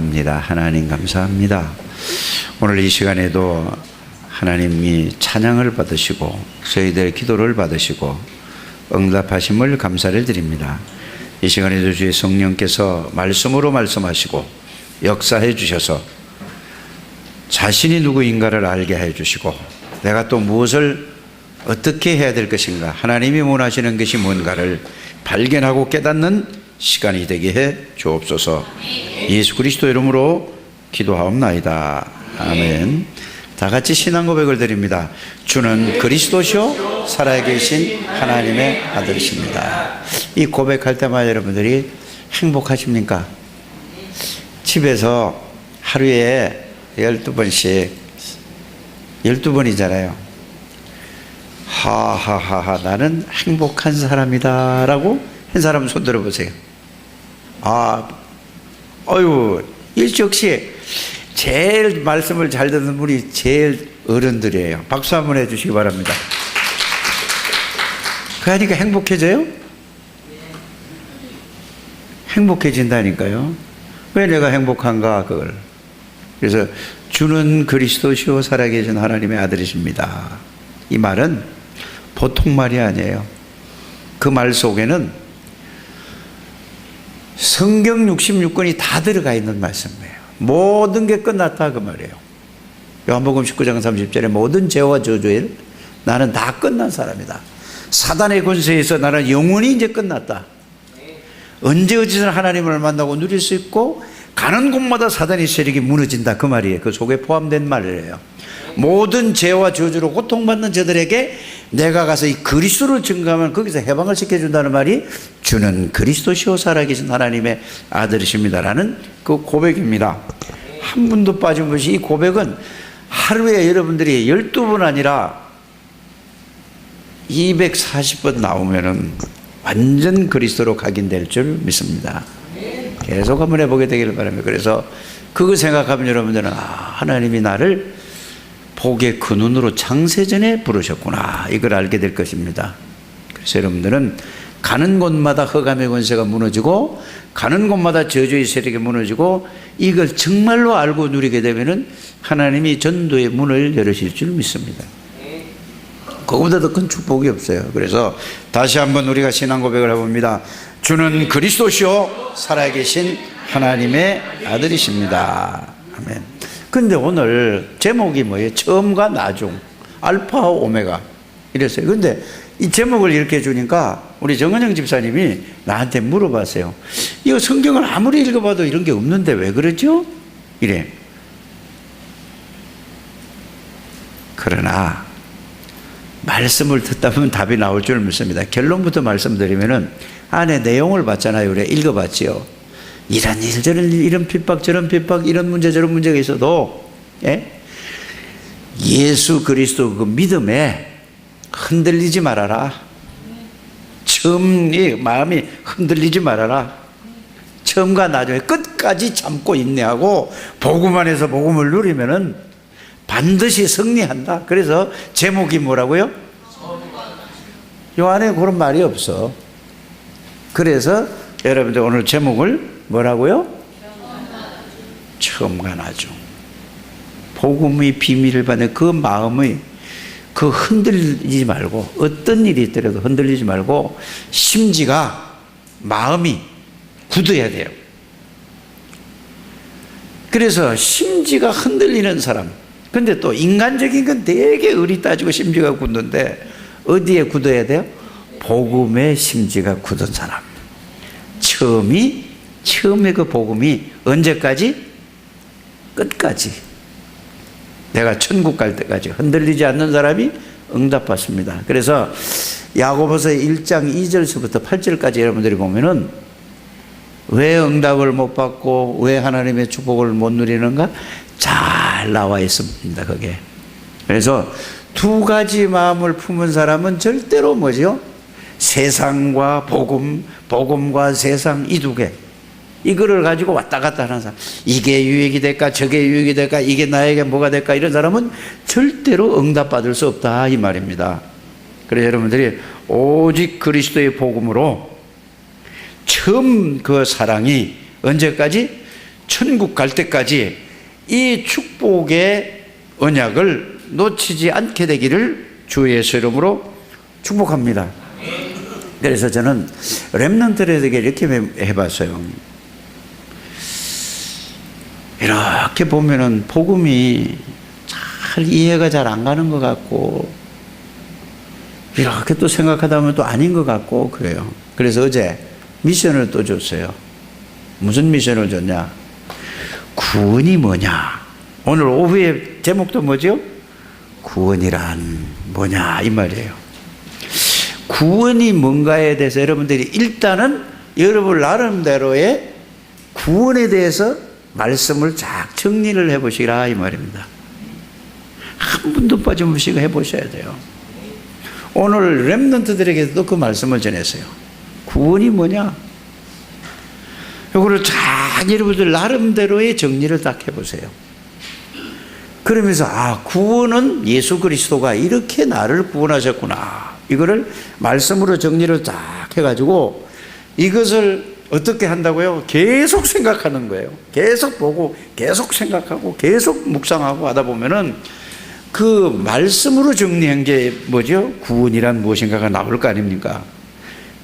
감사합니다. 하나님 감사합니다. 오늘 이 시간에도 하나님이 찬양을 받으시고 저희들의 기도를 받으시고 응답하심을 감사를 드립니다. 이 시간에도 주의 성령께서 말씀으로 말씀하시고 역사해 주셔서 자신이 누구인가를 알게 해 주시고 내가 또 무엇을 어떻게 해야 될 것인가, 하나님이 원하시는 것이 뭔가를 발견하고 깨닫는 시간이 되게 해 주옵소서. 예수 그리스도 이름으로 기도하옵나이다. 아멘. 다 같이 신앙 고백을 드립니다. 주는 그리스도시요 살아계신 하나님의 아들이십니다. 이 고백할 때마다 여러분들이 행복하십니까? 집에서 하루에 12번씩 12번이잖아요. 하하하하 나는 행복한 사람이다 라고 한 사람 손 들어보세요. 일적시 제일 말씀을 잘 듣는 분이 제일 어른들이에요. 박수 한번 해주시기 바랍니다. 그러니까 행복해져요? 행복해진다니까요. 왜 내가 행복한가 그걸. 그래서 주는 그리스도시요 살아계신 하나님의 아들이십니다. 이 말은 보통 말이 아니에요. 그 말 속에는 성경 66권이 다 들어가 있는 말씀이에요. 모든 게 끝났다 그 말이에요. 요한복음 19장 30절에 모든 죄와 저주에 나는 다 끝난 사람이다. 사단의 권세에서 나는 영원히 이제 끝났다. 언제 어디서나 하나님을 만나고 누릴 수 있고 가는 곳마다 사단의 세력이 무너진다 그 말이에요. 그 속에 포함된 말이에요. 모든 죄와 저주로 고통받는 저들에게 내가 가서 이 그리스도를 증거하면 거기서 해방을 시켜준다는 말이 주는 그리스도시요 살아계신 하나님의 아들이십니다라는 그 고백입니다. 한 분도 빠짐없이 이 고백은 하루에 여러분들이 12번 아니라 240번 나오면은 완전 그리스도로 각인될 줄 믿습니다. 계속 한번 해보게 되기를 바랍니다. 그래서 그거 생각하면 여러분들은 하나님이 나를 복의 그 눈으로 창세전에 부르셨구나 이걸 알게 될 것입니다. 그래서 여러분들은 가는 곳마다 흑암의 권세가 무너지고 가는 곳마다 저주의 세력이 무너지고 이걸 정말로 알고 누리게 되면은 하나님이 전도의 문을 열으실 줄 믿습니다. 그거보다 더 큰 축복이 없어요. 그래서 다시 한번 우리가 신앙 고백을 해봅니다. 주는 그리스도시요 살아계신 하나님의 아들이십니다. 아멘. 근데 오늘 제목이 뭐예요? 처음과 나중, 알파와 오메가 이랬어요. 근데 이 제목을 이렇게 주니까 우리 정은영 집사님이 나한테 물어봤어요. 이거 성경을 아무리 읽어봐도 이런 게 없는데 왜 그러죠? 이래. 그러나 말씀을 듣다 보면 답이 나올 줄 믿습니다. 결론부터 말씀드리면은 안에 내용을 봤잖아요. 그래 읽어봤지요. 이런 일 저런 일 이런 핍박 저런 핍박 이런 문제 저런 문제가 있어도 예수 그리스도 그 믿음에 흔들리지 말아라. 처음이 마음이 흔들리지 말아라. 처음과 나중에 끝까지 참고 인내하고 복음 안에서 복음을 누리면은 반드시 승리한다. 그래서 제목이 뭐라고요? 요 안에 그런 말이 없어. 그래서 여러분들 오늘 제목을 뭐라고요? 처음과 나중. 복음의 비밀을 받는 그 마음의 그 흔들리지 말고 어떤 일이 있더라도 흔들리지 말고 심지가 마음이 굳어야 돼요. 그래서 심지가 흔들리는 사람. 근데 또 인간적인 건 되게 의리 따지고 심지가 굳는데 어디에 굳어야 돼요? 복음의 심지가 굳은 사람. 처음에 그 복음이 언제까지? 끝까지. 내가 천국 갈 때까지 흔들리지 않는 사람이 응답받습니다. 그래서 야고보서 1장 2절서부터 8절까지 여러분들이 보면은 왜 응답을 못 받고 왜 하나님의 축복을 못 누리는가? 잘 나와 있습니다. 그게. 그래서 두 가지 마음을 품은 사람은 절대로 뭐죠? 세상과 복음, 복음과 세상 이 두 개. 이거를 가지고 왔다 갔다 하는 사람. 이게 유익이 될까? 저게 유익이 될까? 이게 나에게 뭐가 될까? 이런 사람은 절대로 응답받을 수 없다 이 말입니다. 그래서 여러분들이 오직 그리스도의 복음으로 처음 그 사랑이 언제까지? 천국 갈 때까지 이 축복의 언약을 놓치지 않게 되기를 주 예수 이름으로 축복합니다. 그래서 저는 렘넌트들에게 이렇게 해봤어요. 이렇게 보면은 복음이 잘 이해가 잘 안 가는 것 같고, 이렇게 또 생각하다 보면 또 아닌 것 같고 그래요. 그래서 어제 미션을 또 줬어요. 무슨 미션을 줬냐? 구원이 뭐냐? 오늘 오후의 제목도 뭐죠? 구원이란 뭐냐 이 말이에요. 구원이 뭔가에 대해서 여러분들이 일단은 여러분 나름대로의 구원에 대해서 말씀을 쫙 정리를 해보시라 이 말입니다. 한 분도 빠짐없이 해보셔야 돼요. 오늘 렘넌트들에게도 그 말씀을 전했어요. 구원이 뭐냐? 이거를 쫙 여러분들 나름대로의 정리를 딱 해보세요. 그러면서 구원은 예수 그리스도가 이렇게 나를 구원하셨구나. 이거를 말씀으로 정리를 딱 해가지고 이것을 어떻게 한다고요? 계속 생각하는 거예요. 계속 보고 계속 생각하고 계속 묵상하고 하다 보면은 그 말씀으로 정리한 게 뭐죠? 구원이란 무엇인가가 나올 거 아닙니까?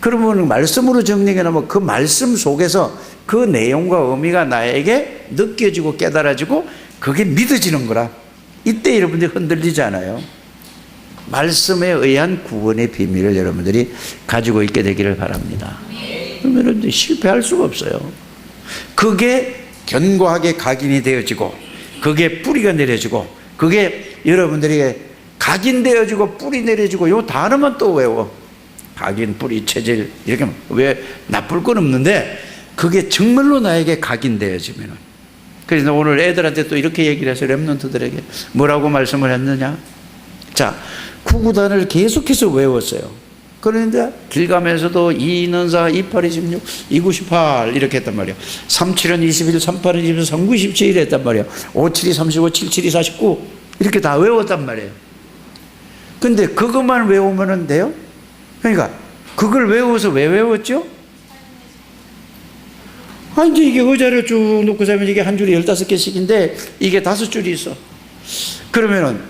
그러면 말씀으로 정리해 놓으면 그 말씀 속에서 그 내용과 의미가 나에게 느껴지고 깨달아지고 그게 믿어지는 거라. 이때 여러분들이 흔들리지 않아요. 말씀에 의한 구원의 비밀을 여러분들이 가지고 있게 되기를 바랍니다. 그러면 실패할 수가 없어요. 그게 견고하게 각인이 되어지고 그게 뿌리가 내려지고 그게 여러분들에게 각인되어지고 뿌리 내려지고 요 단어만 또 외워. 각인, 뿌리, 체질 이렇게 왜 나쁠 건 없는데 그게 정말로 나에게 각인되어지면은. 그래서 오늘 애들한테 또 이렇게 얘기를 해서 렘넌트들에게 뭐라고 말씀을 했느냐? 자, 구구단을 계속해서 외웠어요. 그런데 길 가면서도 2 있는 4, 2, 8, 26, 2, 9, 18 이렇게 했단 말이에요. 3, 7은 21, 3, 8은 24, 3, 9, 17 했단 말이에요. 5, 7이 35, 7, 7이 49 이렇게 다 외웠단 말이에요. 근데 그것만 외우면 돼요? 그러니까 그걸 외워서 왜 외웠죠? 이제 이게 의자를 쭉 놓고 자면 이게 한 줄이 15개씩인데 이게 5줄이 있어. 그러면은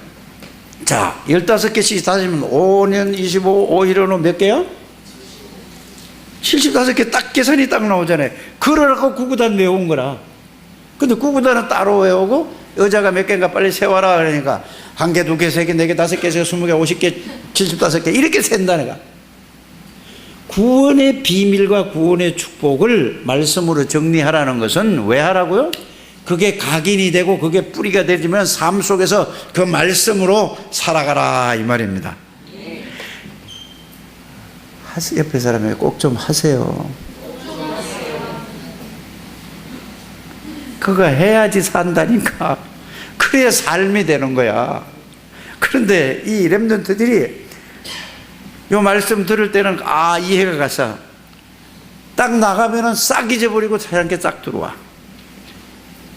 자, 15개씩 따지면 5년 25, 5, 1은 몇 개야? 75개 딱 계산이 딱 나오잖아요. 그러라고 구구단 외운 거라. 근데 구구단은 따로 외우고 의자가 몇 개인가 빨리 세워라 그러니까 1개, 2개, 3개, 4개, 5개, 20개, 50개, 75개 이렇게 센다 내가. 구원의 비밀과 구원의 축복을 말씀으로 정리하라는 것은 왜 하라고요? 그게 각인이 되고 그게 뿌리가 되지만 삶 속에서 그 말씀으로 살아가라 이 말입니다. 옆에 사람에게 꼭 좀 하세요. 그거 해야지 산다니까. 그래야 삶이 되는 거야. 그런데 이 렘넌트들이 요 말씀 들을 때는 이해가 가서 딱 나가면은 싹 잊어버리고 자연스럽게 싹 들어와.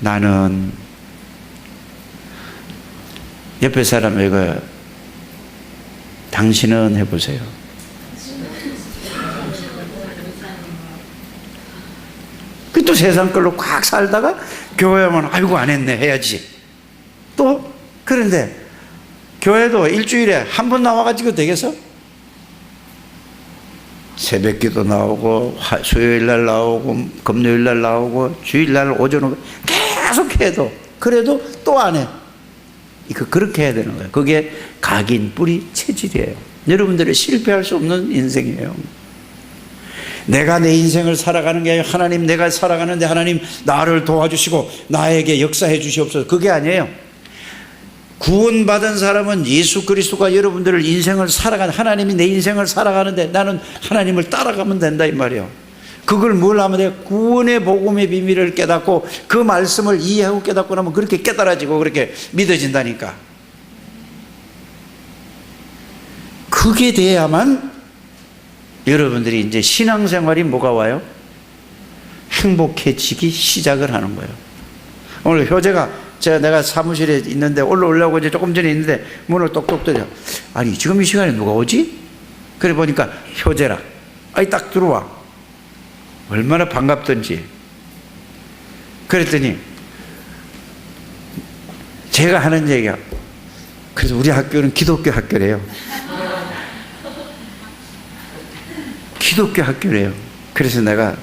나는 옆에 사람에게 당신은 해보세요. 또 세상 걸로 꽉 살다가 교회 오면 아이고 안 했네 해야지. 또 그런데 교회도 일주일에 한 번 나와가지고 되겠어? 새벽기도 나오고 수요일날 나오고 금요일날 나오고 주일날 오전 오고 계속 해도 그래도 또 안 해. 이거 그렇게 해야 되는 거예요. 그게 각인, 뿌리, 체질이에요. 여러분들이 실패할 수 없는 인생이에요. 내가 내 인생을 살아가는 게 아니라 하나님 내가 살아가는데 하나님 나를 도와주시고 나에게 역사해 주시옵소서. 그게 아니에요. 구원받은 사람은 예수 그리스도가 여러분들을 인생을 살아가는 하나님이 내 인생을 살아가는데 나는 하나님을 따라가면 된다 이 말이에요. 그걸 뭘 하면 돼? 구원의 복음의 비밀을 깨닫고 그 말씀을 이해하고 깨닫고 나면 그렇게 깨달아지고 그렇게 믿어진다니까. 그게 돼야만 여러분들이 이제 신앙생활이 뭐가 와요? 행복해지기 시작을 하는 거예요. 오늘 효재가 내가 사무실에 있는데 올라오려고 이제 조금 전에 있는데 문을 똑똑 들여. 아니 지금 이 시간에 누가 오지? 그래 보니까 효재라. 딱 들어와. 얼마나 반갑던지. 그랬더니 제가 하는 얘기가, 그래서 우리 학교는 기독교 학교래요. 기독교 학교래요. 그래서 내가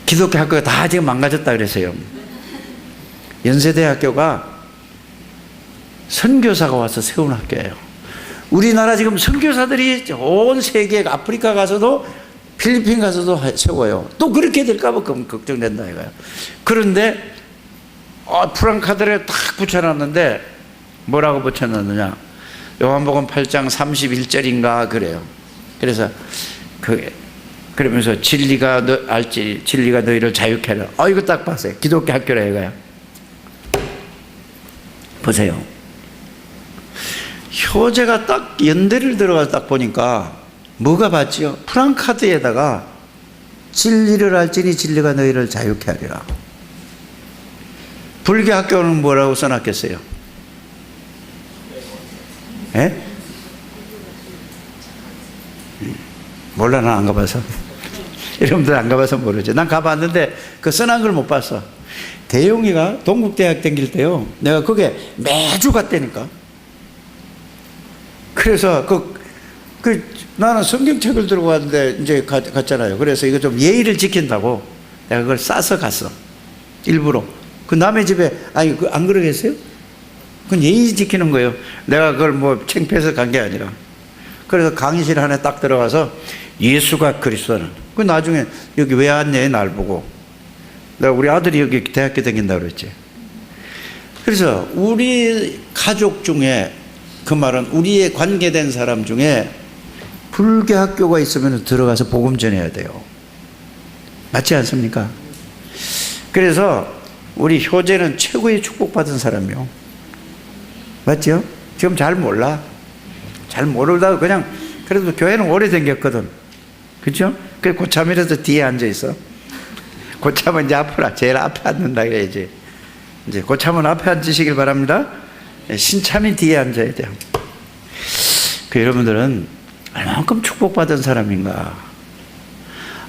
기독교 학교가 다 지금 망가졌다 그랬어요. 연세대학교가 선교사가 와서 세운 학교예요. 우리나라 지금 선교사들이 온 세계, 아프리카 가서도 필리핀 가서도 세워요. 또 그렇게 될까봐 걱정된다 이거예요. 그런데 프랑카드를 딱 붙여놨는데 뭐라고 붙여놨느냐, 요한복음 8장 31절인가 그래요. 그래서 그러면서 진리가 알지, 진리가 너희를 자유케 하라. 이거 딱 봤어요. 기독교 학교라 이거야. 보세요. 효재가 딱 연대를 들어가서 딱 보니까 뭐가 봤지요? 프랑카드에다가 진리를 알지니 진리가 너희를 자유케 하리라. 불교 학교는 뭐라고 써놨겠어요? 예? 몰라, 난 안 가봐서. 여러분들 안 가봐서 모르죠. 난 가봤는데 그 써난 걸 못 봤어. 대용이가 동국대학 다닐 때요, 내가 그게 매주 갔다니까. 그래서 나는 성경책을 들고 왔는데 이제 갔잖아요. 그래서 이거 좀 예의를 지킨다고 내가 그걸 싸서 갔어. 일부러. 그 남의 집에, 아니, 안 그러겠어요? 그건 예의 지키는 거예요. 내가 그걸 뭐 창피해서 간 게 아니라. 그래서 강의실 안에 딱 들어가서 예수가 그리스도는. 그 나중에 여기 왜 왔냐, 날 보고. 내가 우리 아들이 여기 대학교 다닌다고 그랬지. 그래서 우리 가족 중에, 그 말은 우리의 관계된 사람 중에 불교 학교가 있으면 들어가서 복음 전해야 돼요. 맞지 않습니까? 그래서 우리 효재는 최고의 축복받은 사람이요. 맞죠? 지금 잘 몰라. 잘 모르다가 그냥, 그래도 교회는 오래 다녔거든. 그렇죠? 그래 고참이라도 뒤에 앉아있어. 고참은 이제 앞으로, 제일 앞에 앉는다 그래야지. 이제 고참은 앞에 앉으시길 바랍니다. 신참이 뒤에 앉아야 돼요. 여러분들은 얼마만큼 축복받은 사람인가.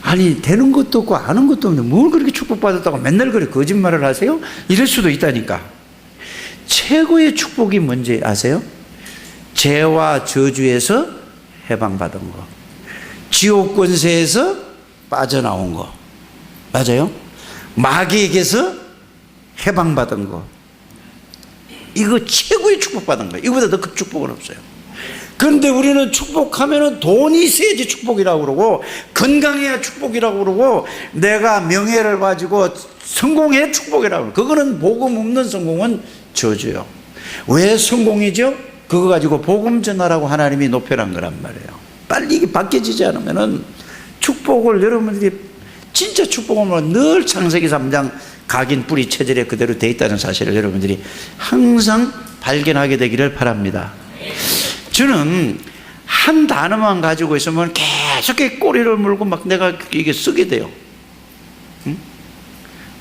아니, 되는 것도 없고 아는 것도 없는데 뭘 그렇게 축복받았다고 맨날 그렇게 거짓말을 하세요? 이럴 수도 있다니까. 최고의 축복이 뭔지 아세요? 죄와 저주에서 해방받은 거, 지옥 권세에서 빠져나온 거, 맞아요? 마귀에게서 해방받은 거, 이거 최고의 축복받은 거예요. 이거보다 더 큰 축복은 없어요. 그런데 우리는 축복하면은 돈이 있어야지 축복이라고 그러고, 건강해야 축복이라고 그러고, 내가 명예를 가지고 성공해야 축복이라고 그러고, 그거는 복음 없는 성공은 저주요. 왜 성공이죠? 그거 가지고 복음 전하라고 하나님이 높여놓은 거란 말이에요. 빨리 이게 바뀌어지지 않으면은 축복을, 여러분들이 진짜 축복은 늘 창세기 3장 각인 뿌리 체질에 그대로 돼 있다는 사실을 여러분들이 항상 발견하게 되기를 바랍니다. 저는 한 단어만 가지고 있으면 계속 꼬리를 물고 막 내가 이게 쓰게 돼요. 응?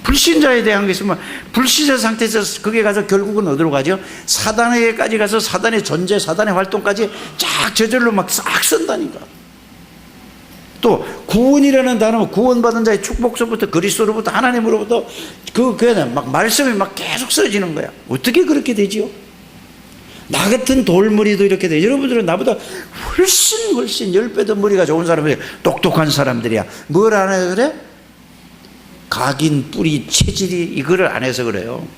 불신자에 대한 게 있으면 불신자 상태에서 그게 가서 결국은 어디로 가죠? 사단에게까지 가서 사단의 존재, 사단의 활동까지 쫙 저절로 막 싹 쓴다니까. 또 구원이라는 단어, 구원받은 자의 축복서부터 그리스도로부터 하나님으로부터 그냥 막 말씀이 막 계속 써지는 거야. 어떻게 그렇게 되지요? 나 같은 돌머리도 이렇게 돼. 여러분들은 나보다 훨씬 10배 더 머리가 좋은 사람들이야. 똑똑한 사람들이야. 뭘 안 해서 그래? 각인 뿌리 체질이 이거를 안 해서 그래요.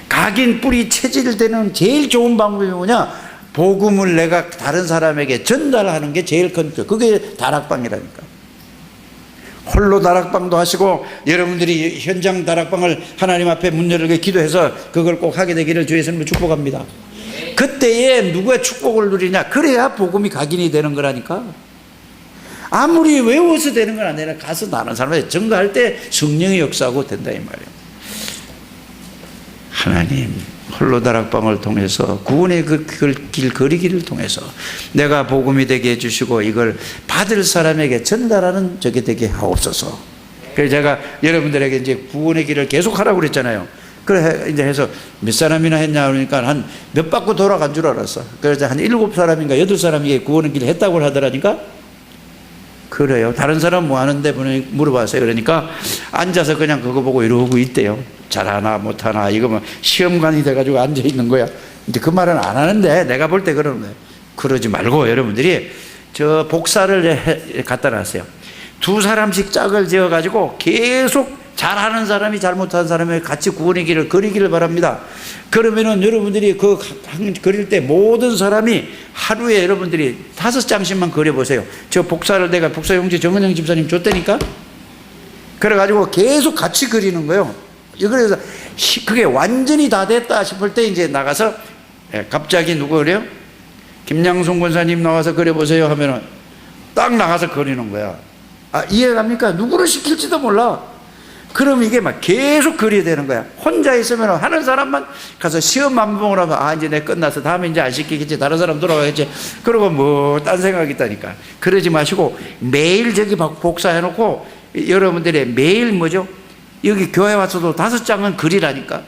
각인 뿌리 체질 되는 제일 좋은 방법이 뭐냐? 복음을 내가 다른 사람에게 전달하는 게 제일 큰, 그게 다락방이라니까. 홀로 다락방도 하시고, 여러분들이 현장 다락방을 하나님 앞에 문 열게 기도해서 그걸 꼭 하게 되기를 주 예수님을 축복합니다. 그때에 누구의 축복을 누리냐? 그래야 복음이 각인이 되는 거라니까. 아무리 외워서 되는 건 아니라 가서 나는 사람한테 증거할 때 성령의 역사하고 된다 이 말이에요. 하나님 홀로 다락방을 통해서 구원의 그 길 거리기를 통해서 내가 복음이 되게 해주시고 이걸 받을 사람에게 전달하는 적이 되게 하옵소서. 그래서 제가 여러분들에게 이제 구원의 길을 계속 하라고 그랬잖아요. 그래 이제 해서 몇 사람이나 했냐 그러니까 한 몇 바퀴 돌아간 줄 알았어. 그래서 한 7사람인가 8사람이 구원의 길을 했다고 하더라니까. 그래요. 다른 사람 뭐 하는데 물어봤어요. 그러니까 앉아서 그냥 그거 보고 이러고 있대요. 잘하나 못하나 이거 뭐 시험관이 돼가지고 앉아 있는 거야. 근데 그 말은 안 하는데 내가 볼 때 그러는 거예요. 그러지 말고 여러분들이 저 복사를 갖다 놨어요. 두 사람씩 짝을 지어가지고 계속 잘하는 사람이 잘못하는 사람이 같이 구원의 길을 그리기를 바랍니다. 그러면은 여러분들이 그 그릴 때 모든 사람이 하루에 여러분들이 5장씩만 그려보세요. 저 복사를 내가 복사용지 정은영 집사님 줬다니까? 그래가지고 계속 같이 그리는 거예요. 그래서 그게 완전히 다 됐다 싶을 때 이제 나가서 갑자기 누구 그래요? 김양순 권사님 나와서 그려보세요 하면은 딱 나가서 그리는 거야. 아, 이해갑니까? 누구를 시킬지도 몰라. 그럼 이게 막 계속 그려야 되는 거야. 혼자 있으면 하는 사람만 가서 시험 만봉을 하면 아, 이제 내 끝나서 다음에 이제 안 시키겠지. 다른 사람 돌아가겠지. 그러고 뭐 딴 생각이 있다니까. 그러지 마시고 매일 저기 복사해 놓고 여러분들이 매일 뭐죠? 여기 교회 와서도 5장은 그리라니까.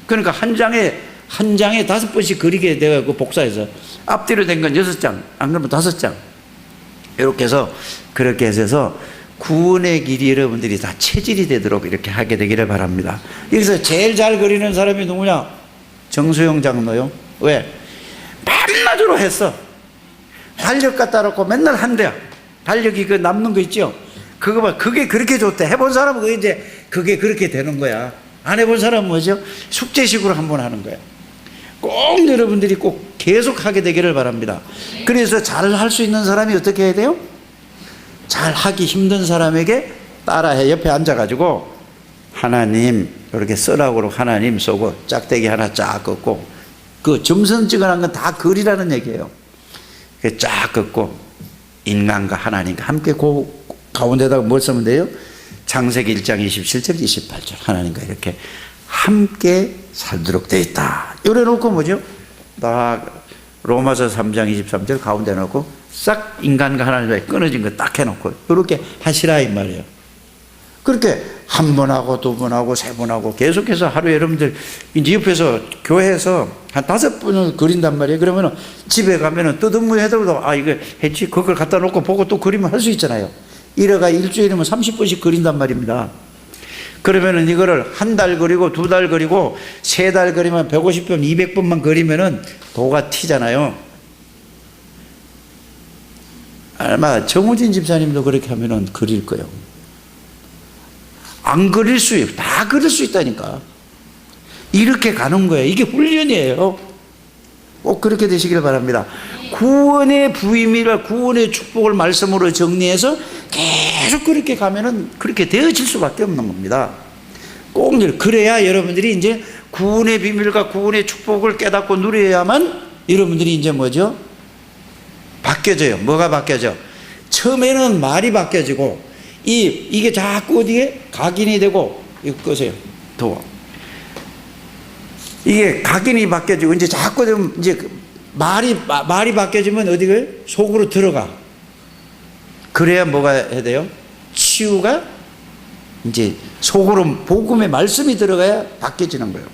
그러니까 한 장에 5번씩 그리게 돼가지고 복사해서 앞뒤로 된 건 6장, 안 그러면 5장. 이렇게 해서 그렇게 해서 구원의 길이 여러분들이 다 체질이 되도록 이렇게 하게 되기를 바랍니다. 여기서 제일 잘 그리는 사람이 누구냐? 정수영 장로요. 왜? 밤낮으로 했어. 달력 갖다 놓고 맨날 한대요. 달력이 그 남는 거 있죠? 그거 봐. 그게 그렇게 좋대. 해본 사람은 그게 그렇게 되는 거야. 안 해본 사람은 뭐죠? 숙제식으로 한번 하는 거야. 꼭 여러분들이 꼭 계속 하게 되기를 바랍니다. 그래서 잘 할 수 있는 사람이 어떻게 해야 돼요? 잘 하기 힘든 사람에게 따라해. 옆에 앉아가지고 하나님 이렇게 쓰라고 하나님 쏘고 짝대기 하나 쫙 긋고 그 점선 찍어놓은 건 다 그리라는 얘기예요. 쫙 긋고 인간과 하나님과 함께 그 가운데다가 뭘 쓰면 돼요? 창세기 1장 27절 28절 하나님과 이렇게 함께 살도록 되어 있다. 이래 놓고 뭐죠? 다 로마서 3장 23절 가운데 놓고 싹 인간과 하나님과의 끊어진 거 딱 해놓고 이렇게 하시라 이 말이에요. 그렇게 한 번 하고 두 번 하고 세 번 하고 계속해서 하루에 여러분들 이제 옆에서 교회에서 한 5번을 그린단 말이에요. 그러면은 집에 가면은 뜨뜻무해도 아 이거 했지 그걸 갖다 놓고 보고 또 그리면 할 수 있잖아요. 이래가 일주일이면 30번씩 그린단 말입니다. 그러면은 이거를 한 달 그리고 2달 그리고 3달 그리면 150번 200번만 그리면은 도가 튀잖아요. 아마 정우진 집사님도 그렇게 하면은 그릴 거예요. 안 그릴 다 그릴 수 있다니까. 이렇게 가는 거예요. 이게 훈련이에요. 꼭 그렇게 되시길 바랍니다. 구원의 부임이라 구원의 축복을 말씀으로 정리해서 계속 그렇게 가면은 그렇게 되어질 수밖에 없는 겁니다. 꼭 그래야 여러분들이 이제 구원의 비밀과 구원의 축복을 깨닫고 누려야만 여러분들이 이제 뭐죠? 바뀌어져요. 뭐가 바뀌어져? 처음에는 말이 바뀌어지고 이게 자꾸 어디에 각인이 되고 이거 끄세요. 더워. 이게 각인이 바뀌어지고 이제 자꾸 되면 이제 말이 바뀌어지면 어디가 속으로 들어가. 그래야 뭐가 해야 돼요? 치유가 이제 속으로 복음의 말씀이 들어가야 바뀌어지는 거예요.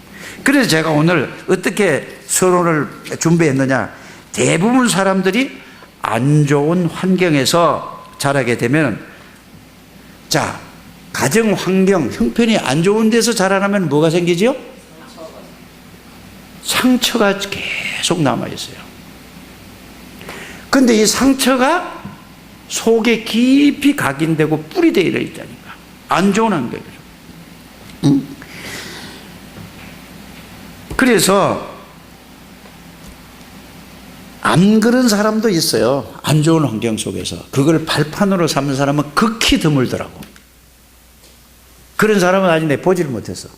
그래서 제가 오늘 어떻게 서론을 준비했느냐? 대부분 사람들이 안 좋은 환경에서 자라게 되면 자, 가정 환경, 형편이 안 좋은 데서 자라나면 뭐가 생기죠? 상처가 계속 남아있어요. 근데 이 상처가 속에 깊이 각인되고 뿌리되어 있다니까. 안 좋은 환경이죠. 그래서 안 그런 사람도 있어요. 안 좋은 환경 속에서. 그걸 발판으로 삼는 사람은 극히 드물더라고. 그런 사람은 아직 내 보지를 못했어.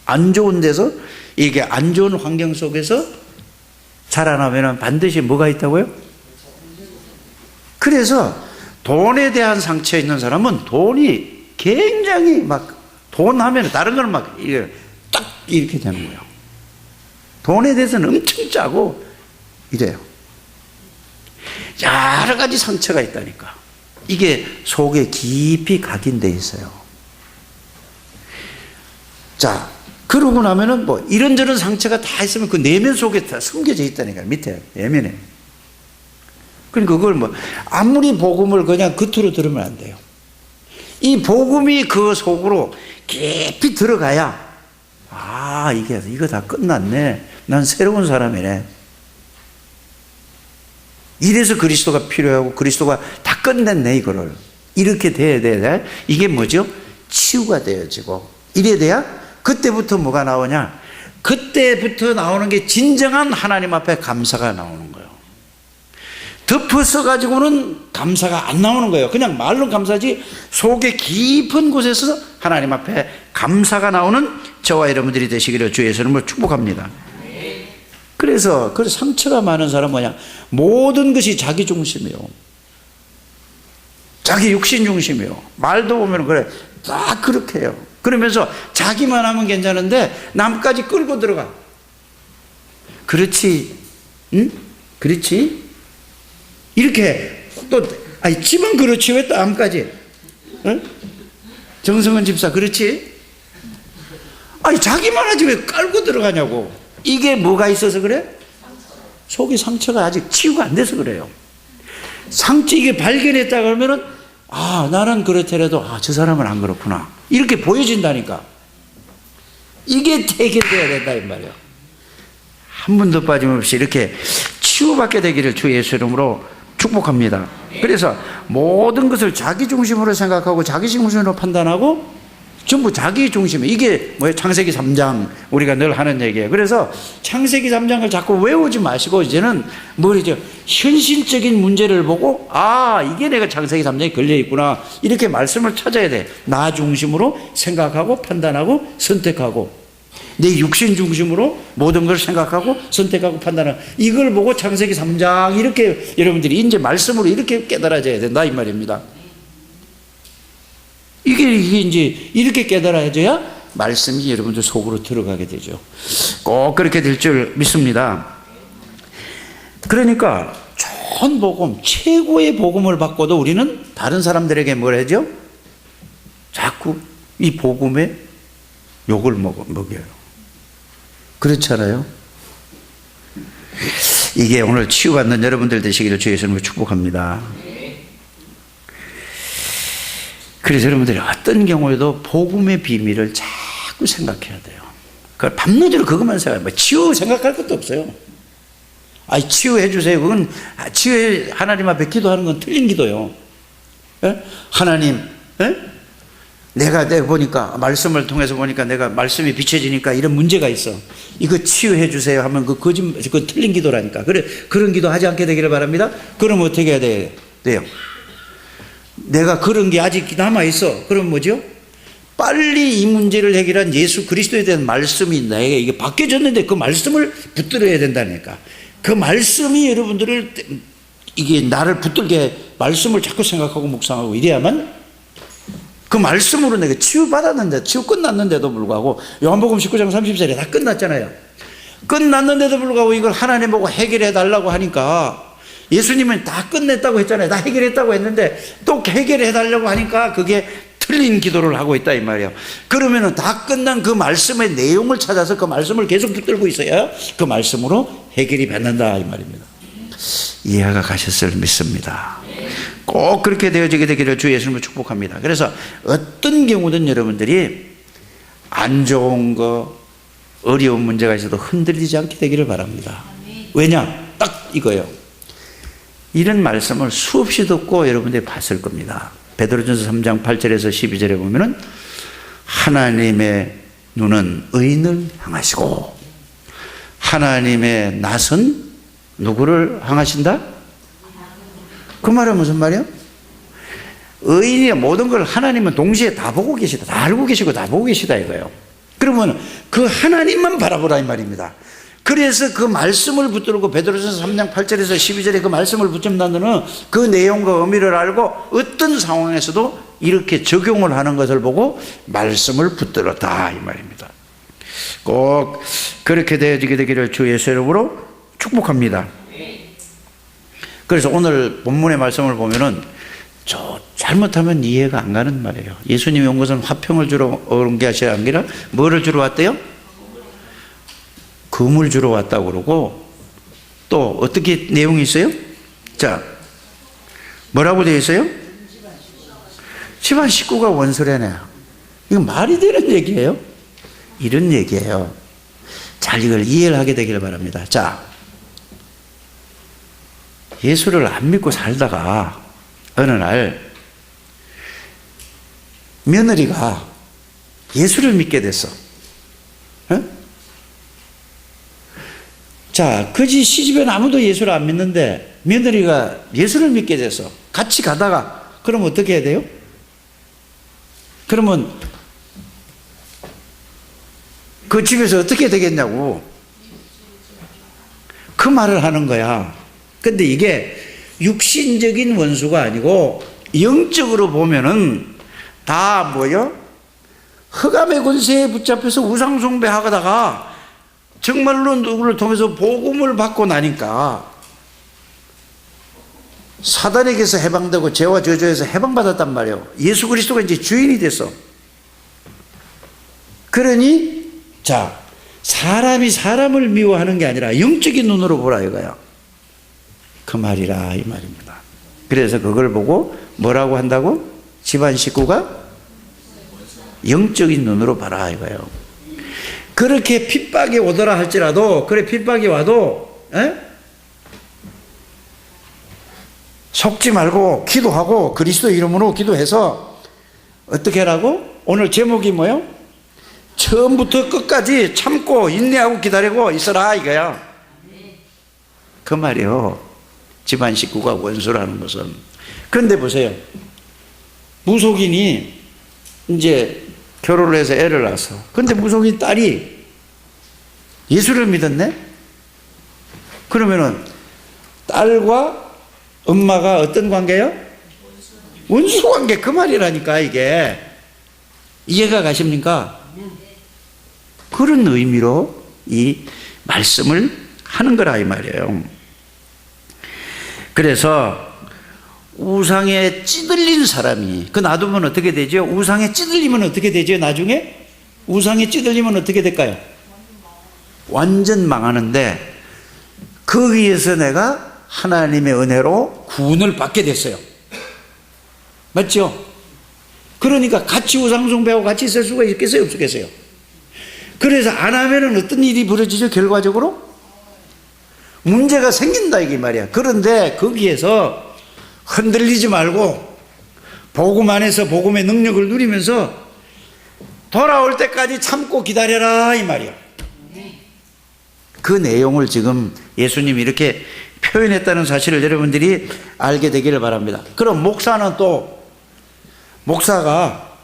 안 좋은 데서, 이게 안 좋은 환경 속에서 자라나면 반드시 뭐가 있다고요? 그래서 돈에 대한 상처 있는 사람은 돈이 굉장히 돈 하면 다른 걸 딱 이렇게 되는 거예요. 돈에 대해서는 엄청 짜고 이래요. 여러 가지 상처가 있다니까. 이게 속에 깊이 각인되어 있어요. 자, 그러고 나면은 뭐 이런저런 상처가 다 있으면 그 내면 속에 다 숨겨져 있다니까. 밑에 내면에. 그러니까 그걸 뭐 아무리 복음을 그냥 겉으로 들으면 안 돼요. 이 복음이 그 속으로 깊이 들어가야 이거 다 끝났네. 난 새로운 사람이네. 이래서 그리스도가 필요하고 그리스도가 다 끝냈네 이거를. 이렇게 돼야 돼. 이게 뭐죠? 치유가 되어지고 이래야 돼야 그때부터 뭐가 나오냐? 그때부터 나오는 게 진정한 하나님 앞에 감사가 나오는 거예요. 덮어서 가지고는 감사가 안 나오는 거예요. 그냥 말로 감사지 속의 깊은 곳에서 하나님 앞에 감사가 나오는 저와 여러분들이 되시기를 주 예수 이름으로 축복합니다. 그래서 그 상처가 많은 사람은 뭐냐? 모든 것이 자기 중심이요. 자기 육신 중심이요. 말도 보면 그래. 다 그렇게 해요. 그러면서 자기만 하면 괜찮은데 남까지 끌고 들어가. 그렇지. 응? 그렇지. 이렇게 또 지만 그렇지 왜 또 남까지? 응? 정성은 집사 그렇지? 자기만 하지 왜 깔고 들어가냐고. 이게 뭐가 있어서 그래? 속에 상처가 아직 치유가 안 돼서 그래요. 상처 이게 발견했다 그러면은 나는 그렇더라도 저 사람은 안 그렇구나 이렇게 보여진다니까. 이게 해결돼야 된다 이 말이에요. 한 분도 빠짐없이 이렇게 치유받게 되기를 주 예수 이름으로 축복합니다. 그래서 모든 것을 자기 중심으로 생각하고 자기 중심으로 판단하고 전부 자기 중심에. 이게 뭐예요? 창세기 3장 우리가 늘 하는 얘기예요. 그래서 창세기 3장을 자꾸 외우지 마시고 이제는 뭐죠? 현실적인 문제를 보고 이게 내가 창세기 3장에 걸려있구나 이렇게 말씀을 찾아야 돼. 나 중심으로 생각하고 판단하고 선택하고 내 육신 중심으로 모든 걸 생각하고 선택하고 판단하고 이걸 보고 창세기 3장 이렇게 여러분들이 이제 말씀으로 이렇게 깨달아져야 된다 이 말입니다. 이게 이제 이렇게 깨달아져야 말씀이 여러분들 속으로 들어가게 되죠. 꼭 그렇게 될 줄 믿습니다. 그러니까 좋은 복음, 최고의 복음을 받고도 우리는 다른 사람들에게 뭘 하죠? 자꾸 이 복음에 욕을 먹여요. 그렇잖아요. 이게 오늘 치유받는 여러분들 되시기를 주 예수님으로 축복합니다. 그래서 여러분들이 어떤 경우에도 복음의 비밀을 자꾸 생각해야 돼요. 그걸 밤낮으로 그것만 생각해요. 치유 생각할 것도 없어요. 치유해 주세요. 그건 치유해 하나님 앞에 기도하는 건 틀린 기도요. 예? 하나님, 예? 내가 보니까 말씀을 통해서 보니까 내가 말씀이 비춰지니까 이런 문제가 있어. 이거 치유해 주세요 하면 그거 틀린 기도라니까. 그런 기도 하지 않게 되기를 바랍니다. 그럼 어떻게 해야 돼요? 내가 그런 게 아직 남아있어. 그럼 뭐죠? 빨리 이 문제를 해결한 예수 그리스도에 대한 말씀이 나에게 이게 바뀌어졌는데 그 말씀을 붙들어야 된다니까. 그 말씀이 여러분들을 이게 나를 붙들게 말씀을 자꾸 생각하고 묵상하고 이래야만 그 말씀으로 내가 치유받았는데 치유 끝났는데도 불구하고 요한복음 19장 30절에 다 끝났잖아요. 끝났는데도 불구하고 이걸 하나님 보고 해결해 달라고 하니까 예수님은 다 끝냈다고 했잖아요. 다 해결했다고 했는데 또 해결해 달라고 하니까 그게 틀린 기도를 하고 있다 이 말이에요. 그러면은 다 끝난 그 말씀의 내용을 찾아서 그 말씀을 계속 붙들고 있어야 그 말씀으로 해결이 받는다 이 말입니다. 이해가 가셨을 믿습니다. 꼭 그렇게 되어지게 되기를 주 예수님을 축복합니다. 그래서 어떤 경우든 여러분들이 안 좋은 거 어려운 문제가 있어도 흔들리지 않게 되기를 바랍니다. 왜냐? 딱 이거예요. 이런 말씀을 수없이 듣고 여러분들이 봤을 겁니다. 베드로전서 3장 8절에서 12절에 보면은 하나님의 눈은 의인을 향하시고 하나님의 낯은 누구를 향하신다? 그 말은 무슨 말이에요? 의인이 모든 걸 하나님은 동시에 다 보고 계시다. 다 알고 계시고 다 보고 계시다 이거예요. 그러면 그 하나님만 바라보라 이 말입니다. 그래서 그 말씀을 붙들고 베드로전서 3장 8절에서 12절에 그 말씀을 붙잡는 그 내용과 의미를 알고 어떤 상황에서도 이렇게 적용을 하는 것을 보고 말씀을 붙들었다 이 말입니다. 꼭 그렇게 되어지게 되기를 주 예수 이름으로 축복합니다. 그래서 오늘 본문의 말씀을 보면은 잘못하면 이해가 안 가는 말이에요. 예수님이 온 것은 화평을 주러 온 게 아니라 뭐를 주러 왔대요? 금을 주러 왔다고 그러고 또 어떻게 내용이 있어요? 자, 뭐라고 되어 있어요? 집안 식구가 원수래네. 이거 말이 되는 얘기예요? 이런 얘기예요. 잘 이걸 이해를 하게 되기를 바랍니다. 자, 예수를 안 믿고 살다가 어느 날 며느리가 예수를 믿게 됐어. 어? 자, 그 집 시집에는 아무도 예수를 안 믿는데 며느리가 예수를 믿게 됐어. 같이 가다가 그럼 어떻게 해야 돼요? 그러면 그 집에서 어떻게 되겠냐고 그 말을 하는 거야. 근데 이게 육신적인 원수가 아니고 영적으로 보면은 다 뭐요? 흑암의 권세에 붙잡혀서 우상숭배하다가 정말로 누구를 통해서 복음을 받고 나니까 사단에게서 해방되고 죄와 저주에서 해방받았단 말이에요. 예수 그리스도가 이제 주인이 됐어. 그러니 자, 사람이 사람을 미워하는 게 아니라 영적인 눈으로 보라 이거야. 그 말이라 이 말입니다. 그래서 그걸 보고 뭐라고 한다고? 집안 식구가 영적인 눈으로 봐라 이거예요. 그렇게 핍박이 오더라 할지라도 그래 핍박이 와도 속지 말고 기도하고 그리스도 이름으로 기도해서 어떻게 하라고? 오늘 제목이 뭐예요? 처음부터 끝까지 참고 인내하고 기다리고 있어라 이거야. 그 말이요. 집안 식구가 원수라는 것은. 그런데 보세요. 무속인이 이제 결혼을 해서 애를 낳았어. 근데 무속인 딸이 예수를 믿었네? 그러면은 딸과 엄마가 어떤 관계요? 원수 관계. 그 말이라니까 이게. 이해가 가십니까? 그런 의미로 이 말씀을 하는 거라 이 말이에요. 그래서 우상에 찌들린 사람이 그 놔두면 어떻게 되죠? 우상에 찌들리면 어떻게 되죠? 나중에 우상에 찌들리면 어떻게 될까요? 완전 망하는데 거기에서 내가 하나님의 은혜로 구원을 받게 됐어요. 맞죠? 그러니까 같이 우상숭배하고 같이 있을 수가 있겠어요? 없겠어요? 그래서 안 하면은 어떤 일이 벌어지죠? 결과적으로 문제가 생긴다 이게 말이야. 그런데 거기에서 흔들리지 말고 복음 안에서 복음의 능력을 누리면서 돌아올 때까지 참고 기다려라 이 말이야. 그 내용을 지금 예수님이 이렇게 표현했다는 사실을 여러분들이 알게 되기를 바랍니다. 그럼 목사는 또 목사가